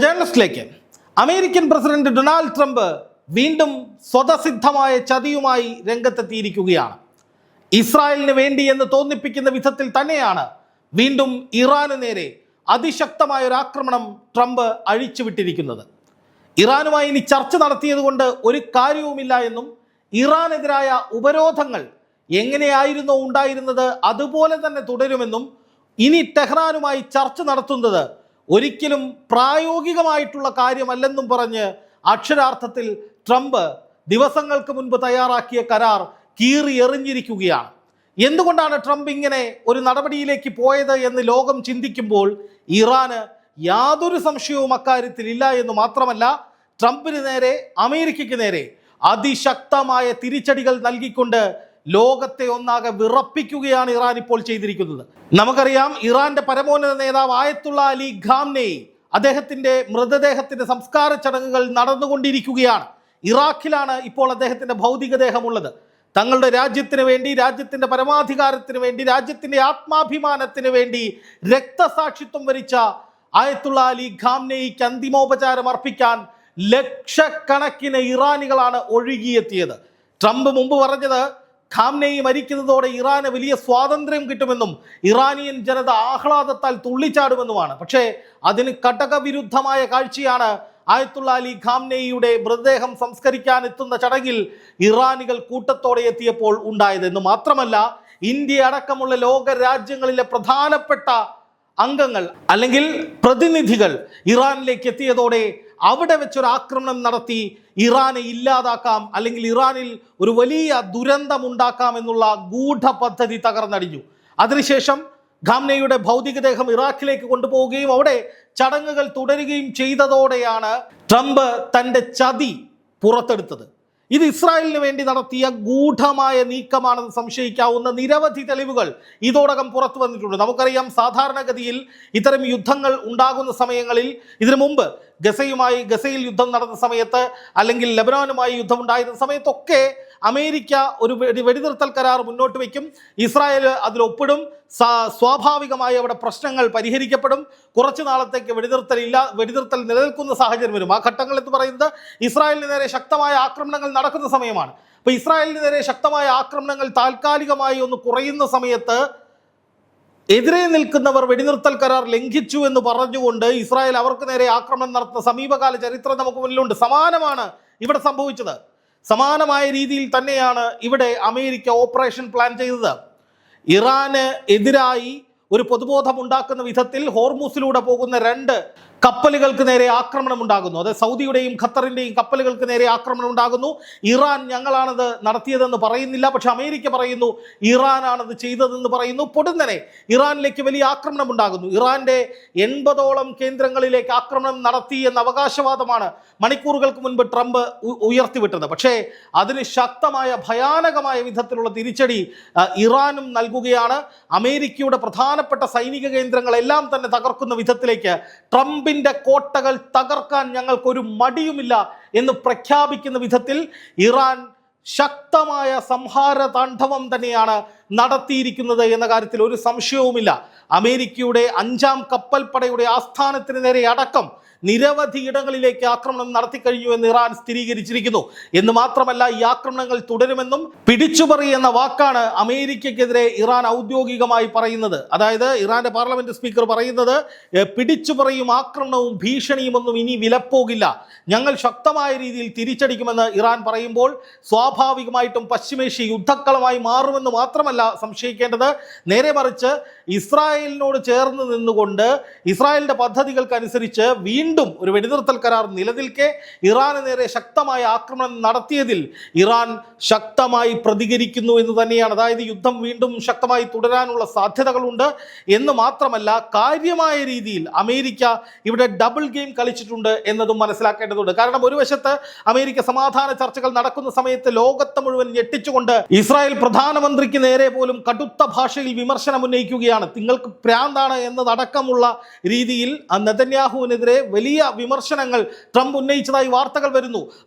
ജേർണലിസ്റ്റിലേക്ക് American president Donald Trump വീണ്ടും സ്വതസിദ്ധമായ ചതിയുമായി രംഗത്തെത്തിയിരിക്കുകയാണ്. ഇസ്രായേലിന് വേണ്ടി എന്ന് തോന്നിപ്പിക്കുന്ന വിധത്തിൽ തന്നെയാണ് വീണ്ടും ഇറാന് നേരെ അതിശക്തമായ ഒരു ആക്രമണം ട്രംപ് അഴിച്ചുവിട്ടിരിക്കുന്നത്. ഇറാനുമായി ഇനി ചർച്ച നടത്തിയതുകൊണ്ട് ഒരു കാര്യവുമില്ല എന്നും ഇറാനെതിരായ ഉപരോധങ്ങൾ എങ്ങനെയായിരുന്നോ ഉണ്ടായിരുന്നത് അതുപോലെ തന്നെ തുടരുമെന്നും ഇനി ടെഹ്റാനുമായി ചർച്ച നടത്തുന്നത് ഒരിക്കലും പ്രായോഗികമായിട്ടുള്ള കാര്യമല്ലെന്നും പറഞ്ഞ് അക്ഷരാർത്ഥത്തിൽ ട്രംപ് ദിവസങ്ങൾക്ക് മുൻപ് തയ്യാറാക്കിയ കരാർ കീറി എറിഞ്ഞിരിക്കുകയാണ്. എന്തുകൊണ്ടാണ് ട്രംപ് ഇങ്ങനെ ഒരു നടപടിയിലേക്ക് പോയത് എന്ന് ലോകം ചിന്തിക്കുമ്പോൾ ഇറാന് യാതൊരു സംശയവും അക്കാര്യത്തിൽ ഇല്ല എന്ന് മാത്രമല്ല, ട്രംപിന് നേരെ അമേരിക്കയ്ക്ക് നേരെ അതിശക്തമായ തിരിച്ചടികൾ നൽകിക്കൊണ്ട് ലോകത്തെ ഒന്നാകെ വിറപ്പിക്കുകയാണ് ഇറാൻ ഇപ്പോൾ ചെയ്തിരിക്കുന്നത്. നമുക്കറിയാം, ഇറാന്റെ പരമോന്നത നേതാവ് ആയത്തുള്ള അലി ഖാംനെയി അദ്ദേഹത്തിന്റെ മൃതദേഹത്തിന്റെ സംസ്കാര ചടങ്ങുകൾ നടന്നുകൊണ്ടിരിക്കുകയാണ്. ഇറാഖിലാണ് ഇപ്പോൾ അദ്ദേഹത്തിന്റെ ഭൗതികദേഹമുള്ളത്. തങ്ങളുടെ രാജ്യത്തിന് വേണ്ടി, രാജ്യത്തിന്റെ പരമാധികാരത്തിന് വേണ്ടി, രാജ്യത്തിന്റെ ആത്മാഭിമാനത്തിന് വേണ്ടി രക്തസാക്ഷിത്വം വരിച്ച ആയത്തുള്ള അലി ഖാംനെയിക്ക് അന്തിമോപചാരം അർപ്പിക്കാൻ ലക്ഷക്കണക്കിന് ഇറാനികളാണ് ഒഴുകിയെത്തിയത്. ട്രംപ് മുമ്പ് പറഞ്ഞത് ഖാംനെയി മരിക്കുന്നതോടെ ഇറാന് വലിയ സ്വാതന്ത്ര്യം കിട്ടുമെന്നും ഇറാനിയൻ ജനത ആഹ്ലാദത്താൽ തുള്ളിച്ചാടുമെന്നുമാണ്. പക്ഷേ അതിന് കടകവിരുദ്ധമായ കാഴ്ചയാണ് ആയത്തുള്ള അലി ഖാംനെയിയുടെ മൃതദേഹം സംസ്കരിക്കാൻ എത്തുന്ന ചടങ്ങിൽ ഇറാനികൾ കൂട്ടത്തോടെ എത്തിയപ്പോൾ ഉണ്ടായത്. എന്ന് മാത്രമല്ല, ഇന്ത്യ അടക്കമുള്ള ലോക രാജ്യങ്ങളിലെ പ്രധാനപ്പെട്ട അംഗങ്ങൾ അല്ലെങ്കിൽ പ്രതിനിധികൾ ഇറാനിലേക്ക് എത്തിയതോടെ അവിടെ വെച്ചൊരു ആക്രമണം നടത്തി ഇറാനെ ഇല്ലാതാക്കാം അല്ലെങ്കിൽ ഇറാനിൽ ഒരു വലിയ ദുരന്തം ഉണ്ടാക്കാം എന്നുള്ള ഗൂഢ പദ്ധതി തകർന്നടിഞ്ഞു. അതിനുശേഷം ഖാംനെയുടെ ഭൗതികദേഹം ഇറാഖിലേക്ക് കൊണ്ടുപോവുകയും അവിടെ ചടങ്ങുകൾ തുടരുകയും ചെയ്തതോടെയാണ് ട്രംപ് തൻ്റെ ചതി പുറത്തെടുത്തത്. ഇത് ഇസ്രായേലിന് വേണ്ടി നടത്തിയ ഗൂഢമായ നീക്കമാണെന്ന് സംശയിക്കാവുന്ന നിരവധി തെളിവുകൾ ഇതോടകം പുറത്തു വന്നിട്ടുണ്ട്. നമുക്കറിയാം, സാധാരണഗതിയിൽ ഇത്തരം യുദ്ധങ്ങൾ ഉണ്ടാകുന്ന സമയങ്ങളിൽ ഇതിനു മുമ്പ് ഗസയിൽ യുദ്ധം നടന്ന സമയത്ത് അല്ലെങ്കിൽ ലെബനോനുമായി യുദ്ധമുണ്ടായിരുന്ന സമയത്തൊക്കെ അമേരിക്ക ഒരു വെടിനിർത്തൽ കരാർ മുന്നോട്ട് വയ്ക്കും, ഇസ്രായേൽ അതിലൊപ്പിടും, സ്വാഭാവികമായി അവിടെ പ്രശ്നങ്ങൾ പരിഹരിക്കപ്പെടും, കുറച്ചു നാളത്തേക്ക് വെടിനിർത്തൽ നിലനിൽക്കുന്ന സാഹചര്യം വരും. ആ ഘട്ടങ്ങൾ എന്ന് പറയുന്നത് ഇസ്രായേലിന് നേരെ ശക്തമായ ആക്രമണങ്ങൾ നടക്കുന്ന സമയമാണ്. അപ്പോൾ ഇസ്രായേലിന് നേരെ ശക്തമായ ആക്രമണങ്ങൾ താൽക്കാലികമായി ഒന്ന് കുറയുന്ന സമയത്ത് എതിരെ നിൽക്കുന്നവർ വെടിനിർത്തൽ കരാർ ലംഘിച്ചു എന്ന് പറഞ്ഞുകൊണ്ട് ഇസ്രായേൽ അവർക്ക് നേരെ ആക്രമണം നടത്തുന്ന സമീപകാല ചരിത്രം നമുക്ക് മുന്നിലുണ്ട്. സമാനമാണ് ഇവിടെ സംഭവിച്ചത്. സമാനമായ രീതിയിൽ തന്നെയാണ് ഇവിടെ അമേരിക്ക ഓപ്പറേഷൻ പ്ലാൻ ചെയ്തത്. ഇറാന് എതിരായി ഒരു പൊതുബോധം ഉണ്ടാക്കുന്ന വിധത്തിൽ ഹോർമൂസിലൂടെ പോകുന്ന 2 കപ്പലുകൾക്ക് നേരെ ആക്രമണം ഉണ്ടാകുന്നു. അത് സൗദിയുടെയും ഖത്തറിൻ്റെയും കപ്പലുകൾക്ക് നേരെ ആക്രമണം ഉണ്ടാകുന്നു. ഇറാൻ ഞങ്ങളാണത് നടത്തിയതെന്ന് പറയുന്നില്ല, പക്ഷെ അമേരിക്ക പറയുന്നു ഇറാനാണത് ചെയ്തതെന്ന് പറയുന്നു. പൊടുന്നനെ ഇറാനിലേക്ക് വലിയ ആക്രമണം ഉണ്ടാകുന്നു. ഇറാന്റെ 80ഓളം കേന്ദ്രങ്ങളിലേക്ക് ആക്രമണം നടത്തി എന്ന അവകാശവാദമാണ് മണിക്കൂറുകൾക്ക് മുൻപ് ട്രംപ് ഉയർത്തിവിട്ടത്. പക്ഷേ അതിന് ശക്തമായ ഭയാനകമായ വിധത്തിലുള്ള തിരിച്ചടി ഇറാനും നൽകുകയാണ്. അമേരിക്കയുടെ പ്രധാനപ്പെട്ട സൈനിക കേന്ദ്രങ്ങളെല്ലാം തന്നെ തകർക്കുന്ന വിധത്തിലേക്ക് ട്രംപിന്റെ കോട്ടകൾ തകർക്കാൻ ഞങ്ങൾക്കൊരു മടിയുമില്ല എന്ന് പ്രഖ്യാപിക്കുന്ന വിധത്തിൽ ഇറാൻ ശക്തമായ സംഹാര താണ്ഡവം തന്നെയാണ് നടത്തിയിരിക്കുന്നത് എന്ന കാര്യത്തിൽ ഒരു സംശയവുമില്ല. അമേരിക്കയുടെ 5ാം കപ്പൽപ്പടയുടെ ആസ്ഥാനത്തിന് നേരെ അടക്കം നിരവധി ഇടങ്ങളിലേക്ക് ആക്രമണം നടത്തിക്കഴിഞ്ഞു എന്ന് ഇറാൻ സ്ഥിരീകരിച്ചിരിക്കുന്നു. എന്ന് മാത്രമല്ല, ഈ ആക്രമണങ്ങൾ തുടരുമെന്നും പിടിച്ചുപറി എന്ന വാക്കാണ് അമേരിക്കക്കെതിരെ ഇറാൻ ഔദ്യോഗികമായി പറയുന്നത്. അതായത് ഇറാന്റെ പാർലമെന്റ് സ്പീക്കർ പറയുന്നത് പിടിച്ചുപറിയും ആക്രമണവും ഭീഷണിയുമൊന്നും ഇനി വിലപ്പോകില്ല, ഞങ്ങൾ ശക്തമായ രീതിയിൽ തിരിച്ചടിക്കുമെന്ന് ഇറാൻ പറയുമ്പോൾ സ്വാഭാവികമായിട്ടും പശ്ചിമേഷ്യ യുദ്ധക്കളമായി മാറുമെന്ന് മാത്രമല്ല സംശയിക്കേണ്ടത്, നേരെ മറിച്ച് ഇസ്രായേലിനോട് ചേർന്ന് നിന്നുകൊണ്ട് ഇസ്രായേലിന്റെ പദ്ധതികൾക്കനുസരിച്ച് വീണ്ടും ഒരു വെടിനിർത്തൽ കരാർ നിലനിൽക്കെ ഇറാന് നേരെ ശക്തമായ ആക്രമണം നടത്തിയതിൽ ഇറാൻ ശക്തമായി പ്രതികരിക്കുന്നു എന്ന് തന്നെയാണ്. അതായത് യുദ്ധം വീണ്ടും ശക്തമായി തുടരാനുള്ള സാധ്യതകളുണ്ട് എന്ന് മാത്രമല്ല, കാര്യമായ രീതിയിൽ അമേരിക്ക ഇവിടെ ഡബിൾ ഗെയിം കളിച്ചിട്ടുണ്ട് എന്നതും മനസ്സിലാക്കേണ്ടതുണ്ട്. കാരണം ഒരു വശത്ത് അമേരിക്ക സമാധാന ചർച്ചകൾ നടക്കുന്ന സമയത്ത് ലോകത്തെ മുഴുവൻ ഞെട്ടിച്ചുകൊണ്ട് ഇസ്രായേൽ പ്രധാനമന്ത്രിക്ക് നേരെ പോലും കടുത്ത ഭാഷയിൽ വിമർശനം ഉന്നയിക്കുകയാണ്. നിങ്ങൾക്ക് പ്രാന്താണ് എന്നതടക്കമുള്ള രീതിയിൽ നെതന്യാഹുവിനെതിരെ വലിയ വിമർശനങ്ങൾ ട്രംപ് ഉന്നയിച്ചതായി വാർത്തകൾ വരുന്നു.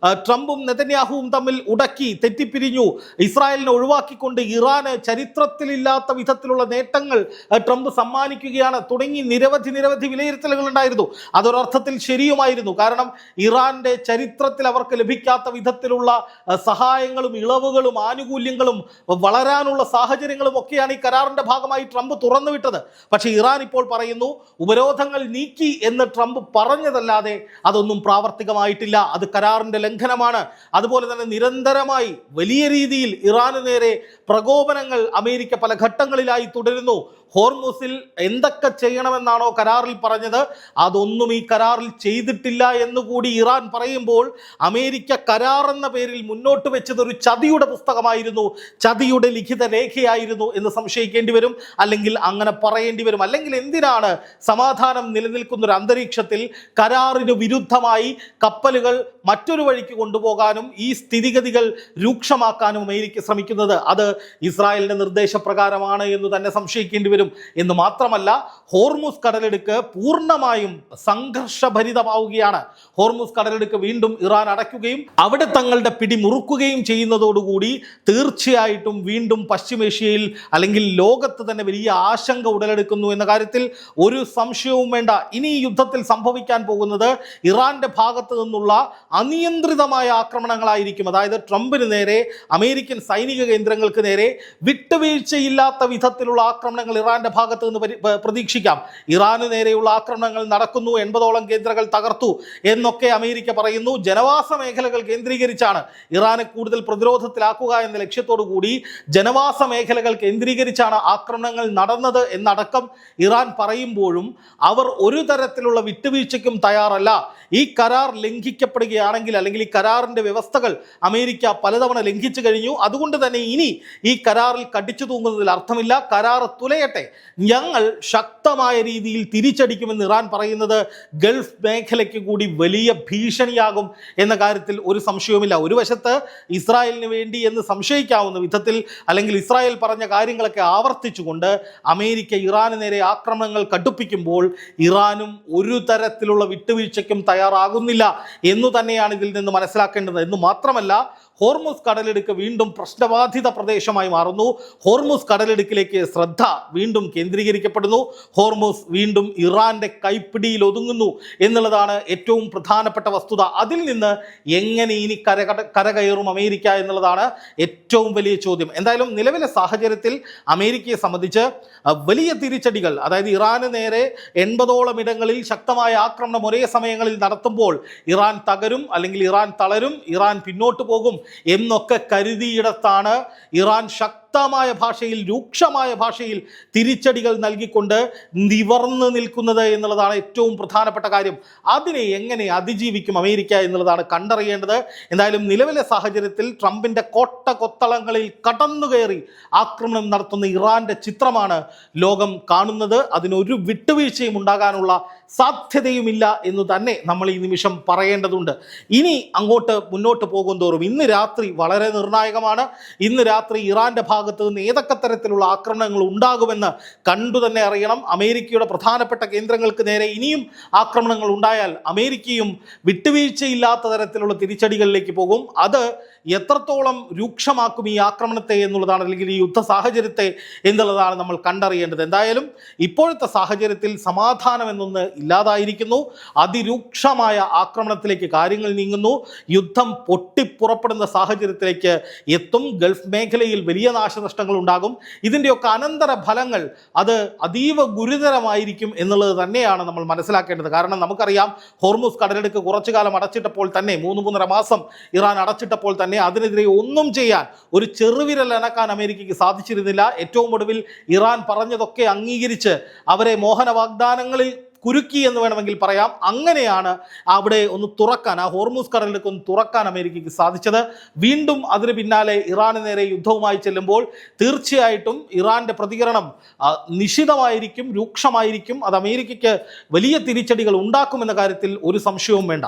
ട്രംപും നെതന്യാഹുവും തമ്മിൽ ഉടക്കി തെറ്റിപ്പിരിഞ്ഞു, ഇസ്രായേലിനെ ഒഴിവാക്കിക്കൊണ്ട് ഇറാന് ചരിത്രത്തിലില്ലാത്ത വിധത്തിലുള്ള നേട്ടങ്ങൾ ട്രംപ് സമ്മാനിക്കുകയാണ് തുടങ്ങി നിരവധി വിലയിരുത്തലുകൾ ഉണ്ടായിരുന്നു. അതൊരർത്ഥത്തിൽ ശരിയുമായിരുന്നു. കാരണം ഇറാന്റെ ചരിത്രത്തിൽ അവർക്ക് ലഭിക്കാത്ത വിധത്തിലുള്ള സഹായങ്ങളും ഇളവുകളും ആനുകൂല്യങ്ങളും വളരാനുള്ള സാഹചര്യങ്ങളും ഒക്കെയാണ് ഈ കരാറിന്റെ ഭാഗമായി ട്രംപ് തുറന്നുവിട്ടത്. പക്ഷേ ഇറാൻ ഇപ്പോൾ പറയുന്നു ഉപരോധങ്ങൾ നീക്കി എന്ന് ട്രംപ് പറഞ്ഞതല്ലാതെ അതൊന്നും പ്രാവർത്തികമായിട്ടില്ല, അത് കരാറിന്റെ ലംഘനമാണ്. അതുപോലെ തന്നെ നിരന്തരമായി വലിയ രീതിയിൽ ഇറാന് നേരെ പ്രകോപനങ്ങൾ അമേരിക്ക പല ഘട്ടങ്ങളിലായി തുടരുന്നു. ഹോർമുസിൽ എന്തൊക്കെ ചെയ്യണമെന്നാണോ കരാറിൽ പറഞ്ഞത് അതൊന്നും ഈ കരാറിൽ ചെയ്തിട്ടില്ല എന്നുകൂടി ഇറാൻ പറയുമ്പോൾ അമേരിക്ക കരാർ എന്ന പേരിൽ മുന്നോട്ട് വെച്ചത് ഒരു ചതിയുടെ പുസ്തകമായിരുന്നു, ചതിയുടെ ലിഖിത രേഖയായിരുന്നു എന്ന് സംശയിക്കേണ്ടി വരും, അല്ലെങ്കിൽ അങ്ങനെ പറയേണ്ടി വരും. അല്ലെങ്കിൽ എന്തിനാണ് സമാധാനം നിലനിൽക്കുന്ന ഒരു അന്തരീക്ഷത്തിൽ കരാറിന് വിരുദ്ധമായി കപ്പലുകൾ മറ്റൊരു വഴിക്ക് കൊണ്ടുപോകാനും ഈ സ്ഥിതിഗതികൾ രൂക്ഷമാക്കാനും അമേരിക്ക ശ്രമിക്കുന്നത്? അത് ഇസ്രായേലിന്റെ നിർദ്ദേശപ്രകാരമാണ് എന്ന് തന്നെ സംശയിക്കേണ്ടി വരും. എന്ന് മാത്രമല്ല, ഹോർമുസ് കടലിടുക്ക് പൂർണ്ണമായും സംഘർഷഭരിതമാവുകയാണ്. ഹോർമുസ് കടലിടുക്ക് വീണ്ടും ഇറാൻ അടയ്ക്കുകയും അവിടെ തങ്ങളുടെ പിടി മുറുക്കുകയും ചെയ്യുന്നതോടുകൂടി തീർച്ചയായിട്ടും വീണ്ടും പശ്ചിമേഷ്യയിൽ അല്ലെങ്കിൽ ലോകത്ത് തന്നെ വലിയ ആശങ്ക ഉടലെടുക്കുന്നു എന്ന കാര്യത്തിൽ ഒരു സംശയവും വേണ്ട. ഇനി ഈ യുദ്ധത്തിൽ സംഭവിക്കാൻ പോകുന്നത് ഇറാന്റെ ഭാഗത്ത് നിന്നുള്ള അനിയന്ത്രിതമായ ആക്രമണങ്ങളായിരിക്കും. അതായത് ട്രംപിന് നേരെ, അമേരിക്കൻ സൈനിക കേന്ദ്രങ്ങൾക്ക് നേരെ വിട്ടുവീഴ്ചയില്ലാത്ത വിധത്തിലുള്ള ആക്രമണങ്ങൾ ഇറാന്റെ ഭാഗത്ത് നിന്ന് പ്രതീക്ഷിക്കാം. ഇറാന് നേരെയുള്ള ആക്രമണങ്ങൾ നടക്കുന്നു, 80ഓളം കേന്ദ്രങ്ങൾ തകർത്തു എന്നൊക്കെ അമേരിക്ക പറയുന്നു. ജനവാസ മേഖലകൾ കേന്ദ്രീകരിച്ചാണ് ഇറാനെ കൂടുതൽ പ്രതിരോധത്തിലാക്കുക എന്ന ലക്ഷ്യത്തോടു കൂടി ജനവാസ മേഖലകൾ കേന്ദ്രീകരിച്ചാണ് ആക്രമണങ്ങൾ നടന്നത് എന്നടക്കം ഇറാൻ പറയുമ്പോഴും അവർ ഒരു തരത്തിലുള്ള വിട്ടുവീഴ്ചയ്ക്കും തയ്യാറല്ല. ഈ കരാർ ലംഘിക്കപ്പെടുകയാണെങ്കിൽ, അല്ലെങ്കിൽ ഈ കരാറിന്റെ വ്യവസ്ഥകൾ അമേരിക്ക പലതവണ ലംഘിച്ചു കഴിഞ്ഞു, അതുകൊണ്ട് തന്നെ ഇനി ഈ കരാറിൽ കടിച്ചു തൂങ്ങുന്നതിൽ അർത്ഥമില്ല, കരാർ തുലയട്ടെ, ഞങ്ങൾ ശക്തമായ രീതിയിൽ തിരിച്ചടിക്കുമെന്ന് ഇറാൻ പറയുന്നത് ഗൾഫ് മേഖലയ്ക്ക് കൂടി വലിയ ഭീഷണിയാകും എന്ന കാര്യത്തിൽ ഒരു സംശയവുമില്ല. ഒരു വശത്ത് ഇസ്രായേലിന് വേണ്ടി എന്ന് സംശയിക്കാവുന്ന വിധത്തിൽ, അല്ലെങ്കിൽ ഇസ്രായേൽ പറഞ്ഞ കാര്യങ്ങളൊക്കെ ആവർത്തിച്ചുകൊണ്ട് അമേരിക്ക ഇറാന് നേരെ ആക്രമണങ്ങൾ കടുപ്പിക്കുമ്പോൾ ഇറാനും ഒരു തരത്തിലുള്ള വിട്ടുവീഴ്ചയ്ക്കും തയ്യാറാകുന്നില്ല എന്നു തന്നെയാണ് ഇതിൽ നിന്ന് മനസ്സിലാക്കേണ്ടത്. എന്ന് മാത്രമല്ല, ഹോർമുസ് കടലിടുക്ക് വീണ്ടും പ്രശ്നബാധിത പ്രദേശമായി മാറുന്നു. ഹോർമുസ് കടലിടുക്കിലേക്ക് ശ്രദ്ധ വീണ്ടും കേന്ദ്രീകരിക്കപ്പെടുന്നു. ഹോർമുസ് വീണ്ടും ഇറാന്റെ കൈപ്പിടിയിൽ ഒതുങ്ങുന്നു എന്നുള്ളതാണ് ഏറ്റവും പ്രധാനപ്പെട്ട വസ്തുത. അതിൽ നിന്ന് എങ്ങനെ ഇനി കരകയറും അമേരിക്ക എന്നുള്ളതാണ് ഏറ്റവും വലിയ ചോദ്യം. എന്തായാലും നിലവിലെ സാഹചര്യത്തിൽ അമേരിക്കയെ സംബന്ധിച്ച് വലിയ തിരിച്ചടികൾ, അതായത് ഇറാന് നേരെ 80ഓളം ഇടങ്ങളിൽ ശക്തമായ ആക്രമണം ഒരേ സമയങ്ങളിൽ നടത്തുമ്പോൾ ഇറാൻ തകരും, അല്ലെങ്കിൽ ഇറാൻ തളരും, ഇറാൻ പിന്നോട്ട് പോകും എന്നൊക്കെ കരുതിയിടത്താണ് ഇറാൻ ശക്തമായ ഭാഷയിൽ, രൂക്ഷമായ ഭാഷയിൽ തിരിച്ചടികൾ നൽകിക്കൊണ്ട് നിവർന്നു നിൽക്കുന്നത് എന്നുള്ളതാണ് ഏറ്റവും പ്രധാനപ്പെട്ട കാര്യം. അതിനെ എങ്ങനെ അതിജീവിക്കും അമേരിക്ക എന്നുള്ളതാണ് കണ്ടറിയേണ്ടത്. എന്തായാലും നിലവിലെ സാഹചര്യത്തിൽ ട്രംപിന്റെ കോട്ട കൊത്തളങ്ങളിൽ കടന്നുകയറി ആക്രമണം നടത്തുന്ന ഇറാന്റെ ചിത്രമാണ് ലോകം കാണുന്നത്. അതിനൊരു വിട്ടുവീഴ്ചയും ഉണ്ടാകാനുള്ള സാധ്യതയുമില്ല എന്ന് തന്നെ നമ്മൾ ഈ നിമിഷം പറയേണ്ടതുണ്ട്. ഇനി അങ്ങോട്ട് മുന്നോട്ട് പോകും തോറും ഇന്ന് രാത്രി വളരെ നിർണായകമാണ്. ഇന്ന് രാത്രി ഇറാന്റെ ഭാഗത്ത് നിന്ന് ഏതൊക്കെ തരത്തിലുള്ള ആക്രമണങ്ങൾ ഉണ്ടാകുമെന്ന് കണ്ടു തന്നെ അറിയണം. അമേരിക്കയുടെ പ്രധാനപ്പെട്ട കേന്ദ്രങ്ങൾക്ക് നേരെ ഇനിയും ആക്രമണങ്ങൾ ഉണ്ടായാൽ അമേരിക്കയും വിട്ടുവീഴ്ചയില്ലാത്ത തരത്തിലുള്ള തിരിച്ചടികളിലേക്ക് പോകും. അത് എത്രത്തോളം രൂക്ഷമാക്കും ഈ ആക്രമണത്തെ എന്നുള്ളതാണ്, അല്ലെങ്കിൽ ഈ യുദ്ധ സാഹചര്യത്തെ എന്നുള്ളതാണ് നമ്മൾ കണ്ടറിയേണ്ടത്. എന്തായാലും ഇപ്പോഴത്തെ സാഹചര്യത്തിൽ സമാധാനം എന്നൊന്ന് ഇല്ലാതായിരിക്കുന്നു. അതിരൂക്ഷമായ ആക്രമണത്തിലേക്ക് കാര്യങ്ങൾ നീങ്ങുന്നു. യുദ്ധം പൊട്ടിപ്പുറപ്പെടുന്ന സാഹചര്യത്തിലേക്ക് എത്തും. ഗൾഫ് മേഖലയിൽ വലിയ നാശനഷ്ടങ്ങൾ ഉണ്ടാകും. ഇതിൻ്റെയൊക്കെ അനന്തര ഫലങ്ങൾ അത് അതീവ ഗുരുതരമായിരിക്കും എന്നുള്ളത് തന്നെയാണ് നമ്മൾ മനസ്സിലാക്കേണ്ടത്. കാരണം നമുക്കറിയാം, ഹോർമുസ് കടലിടുക്ക് കുറച്ചു കാലം അടച്ചിട്ടപ്പോൾ തന്നെ, 3-3.5 മാസം ഇറാൻ അടച്ചിട്ടപ്പോൾ തന്നെ അതിനെതിരെ ഒന്നും ചെയ്യാൻ, ഒരു ചെറുവിരൽ അനക്കാൻ അമേരിക്കയ്ക്ക് സാധിച്ചിരുന്നില്ല. ഏറ്റവും ഒടുവിൽ ഇറാൻ പറഞ്ഞതൊക്കെ അംഗീകരിച്ച് അവരെ മോഹന വാഗ്ദാനങ്ങളിൽ കുരുക്കി എന്ന് വേണമെങ്കിൽ പറയാം. അങ്ങനെയാണ് അവിടെ ഒന്ന് തുറക്കാൻ, ആ ഹോർമുസ് കടലിലേക്ക് ഒന്ന് തുറക്കാൻ അമേരിക്കയ്ക്ക് സാധിച്ചത്. വീണ്ടും അതിന് പിന്നാലെ ഇറാന് നേരെ യുദ്ധവുമായി ചെല്ലുമ്പോൾ തീർച്ചയായിട്ടും ഇറാന്റെ പ്രതികരണം നിശിതമായിരിക്കും, രൂക്ഷമായിരിക്കും. അത് അമേരിക്കയ്ക്ക് വലിയ തിരിച്ചടികൾ ഉണ്ടാക്കുമെന്ന കാര്യത്തിൽ ഒരു സംശയവും വേണ്ട.